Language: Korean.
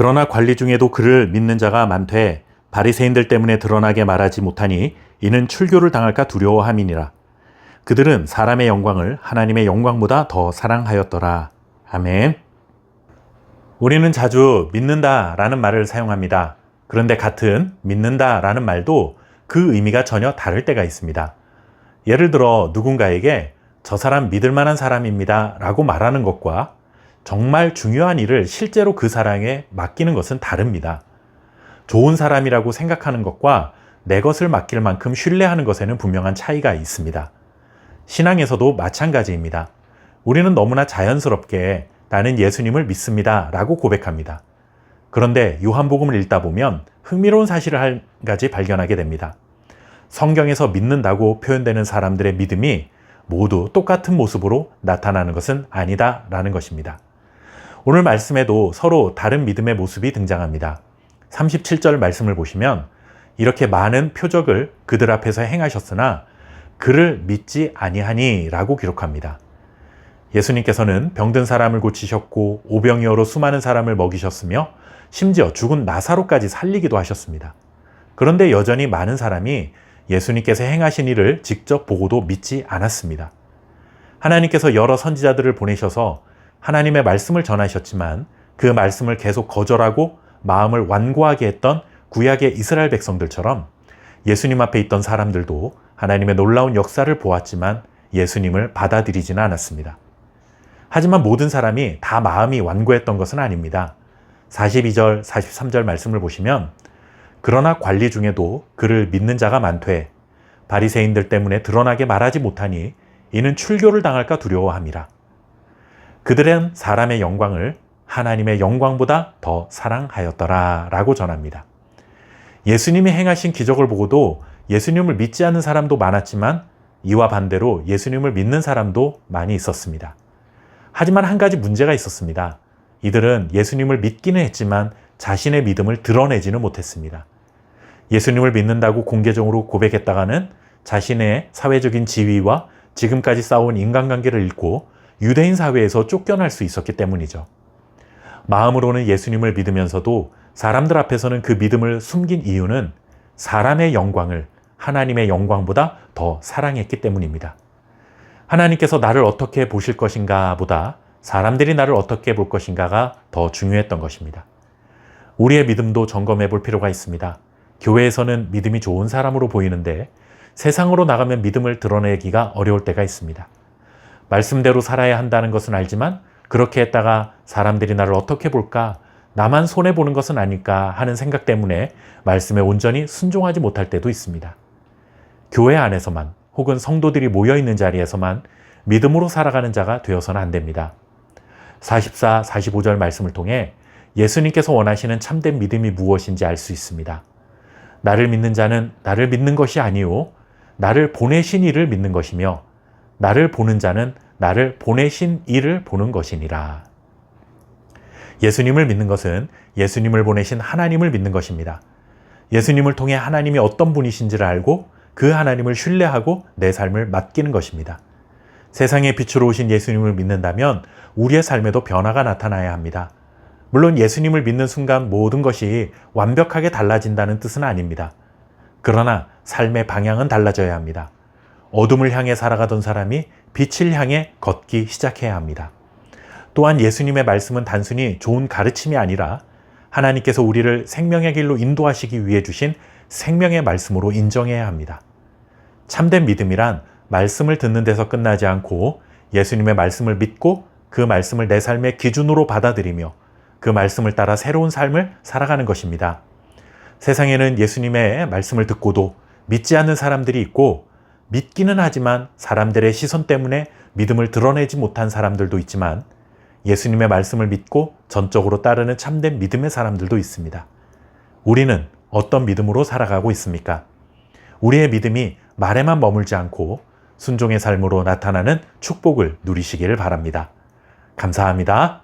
그러나 관리 중에도 그를 믿는 자가 많되 바리새인들 때문에 드러나게 말하지 못하니 이는 출교를 당할까 두려워함이니라. 그들은 사람의 영광을 하나님의 영광보다 더 사랑하였더라. 아멘. 우리는 자주 믿는다라는 말을 사용합니다. 그런데 같은 믿는다라는 말도 그 의미가 전혀 다를 때가 있습니다. 예를 들어 누군가에게 저 사람 믿을 만한 사람입니다 라고 말하는 것과 정말 중요한 일을 실제로 그 사람에게 맡기는 것은 다릅니다. 좋은 사람이라고 생각하는 것과 내 것을 맡길 만큼 신뢰하는 것에는 분명한 차이가 있습니다. 신앙에서도 마찬가지입니다. 우리는 너무나 자연스럽게 나는 예수님을 믿습니다 라고 고백합니다. 그런데 요한복음을 읽다 보면 흥미로운 사실을 한 가지 발견하게 됩니다. 성경에서 믿는다고 표현되는 사람들의 믿음이 모두 똑같은 모습으로 나타나는 것은 아니다 라는 것입니다. 오늘 말씀에도 서로 다른 믿음의 모습이 등장합니다. 37절 말씀을 보시면 이렇게 많은 표적을 그들 앞에서 행하셨으나 그를 믿지 아니하니 라고 기록합니다. 예수님께서는 병든 사람을 고치셨고 오병이어로 수많은 사람을 먹이셨으며 심지어 죽은 나사로까지 살리기도 하셨습니다. 그런데 여전히 많은 사람이 예수님께서 행하신 일을 직접 보고도 믿지 않았습니다. 하나님께서 여러 선지자들을 보내셔서 하나님의 말씀을 전하셨지만 그 말씀을 계속 거절하고 마음을 완고하게 했던 구약의 이스라엘 백성들처럼 예수님 앞에 있던 사람들도 하나님의 놀라운 역사를 보았지만 예수님을 받아들이지는 않았습니다. 하지만 모든 사람이 다 마음이 완고했던 것은 아닙니다. 42절, 43절 말씀을 보시면 그러나 관리 중에도 그를 믿는 자가 많되 바리새인들 때문에 드러나게 말하지 못하니 이는 출교를 당할까 두려워함이라. 그들은 사람의 영광을 하나님의 영광보다 더 사랑하였더라 라고 전합니다. 예수님이 행하신 기적을 보고도 예수님을 믿지 않는 사람도 많았지만 이와 반대로 예수님을 믿는 사람도 많이 있었습니다. 하지만 한 가지 문제가 있었습니다. 이들은 예수님을 믿기는 했지만 자신의 믿음을 드러내지는 못했습니다. 예수님을 믿는다고 공개적으로 고백했다가는 자신의 사회적인 지위와 지금까지 쌓아온 인간관계를 잃고 유대인 사회에서 쫓겨날 수 있었기 때문이죠. 마음으로는 예수님을 믿으면서도 사람들 앞에서는 그 믿음을 숨긴 이유는 사람의 영광을 하나님의 영광보다 더 사랑했기 때문입니다. 하나님께서 나를 어떻게 보실 것인가 보다 사람들이 나를 어떻게 볼 것인가가 더 중요했던 것입니다. 우리의 믿음도 점검해 볼 필요가 있습니다. 교회에서는 믿음이 좋은 사람으로 보이는데 세상으로 나가면 믿음을 드러내기가 어려울 때가 있습니다. 말씀대로 살아야 한다는 것은 알지만 그렇게 했다가 사람들이 나를 어떻게 볼까, 나만 손해보는 것은 아닐까 하는 생각 때문에 말씀에 온전히 순종하지 못할 때도 있습니다. 교회 안에서만 혹은 성도들이 모여있는 자리에서만 믿음으로 살아가는 자가 되어서는 안 됩니다. 44, 45절 말씀을 통해 예수님께서 원하시는 참된 믿음이 무엇인지 알 수 있습니다. 나를 믿는 자는 나를 믿는 것이 아니요 나를 보내신 이를 믿는 것이며 나를 보는 자는 나를 보내신 이를 보는 것이니라. 예수님을 믿는 것은 예수님을 보내신 하나님을 믿는 것입니다. 예수님을 통해 하나님이 어떤 분이신지를 알고 그 하나님을 신뢰하고 내 삶을 맡기는 것입니다. 세상의 빛으로 오신 예수님을 믿는다면 우리의 삶에도 변화가 나타나야 합니다. 물론 예수님을 믿는 순간 모든 것이 완벽하게 달라진다는 뜻은 아닙니다. 그러나 삶의 방향은 달라져야 합니다. 어둠을 향해 살아가던 사람이 빛을 향해 걷기 시작해야 합니다. 또한 예수님의 말씀은 단순히 좋은 가르침이 아니라 하나님께서 우리를 생명의 길로 인도하시기 위해 주신 생명의 말씀으로 인정해야 합니다. 참된 믿음이란 말씀을 듣는 데서 끝나지 않고 예수님의 말씀을 믿고 그 말씀을 내 삶의 기준으로 받아들이며 그 말씀을 따라 새로운 삶을 살아가는 것입니다. 세상에는 예수님의 말씀을 듣고도 믿지 않는 사람들이 있고 믿기는 하지만 사람들의 시선 때문에 믿음을 드러내지 못한 사람들도 있지만 예수님의 말씀을 믿고 전적으로 따르는 참된 믿음의 사람들도 있습니다. 우리는 어떤 믿음으로 살아가고 있습니까? 우리의 믿음이 말에만 머물지 않고 순종의 삶으로 나타나는 축복을 누리시기를 바랍니다. 감사합니다.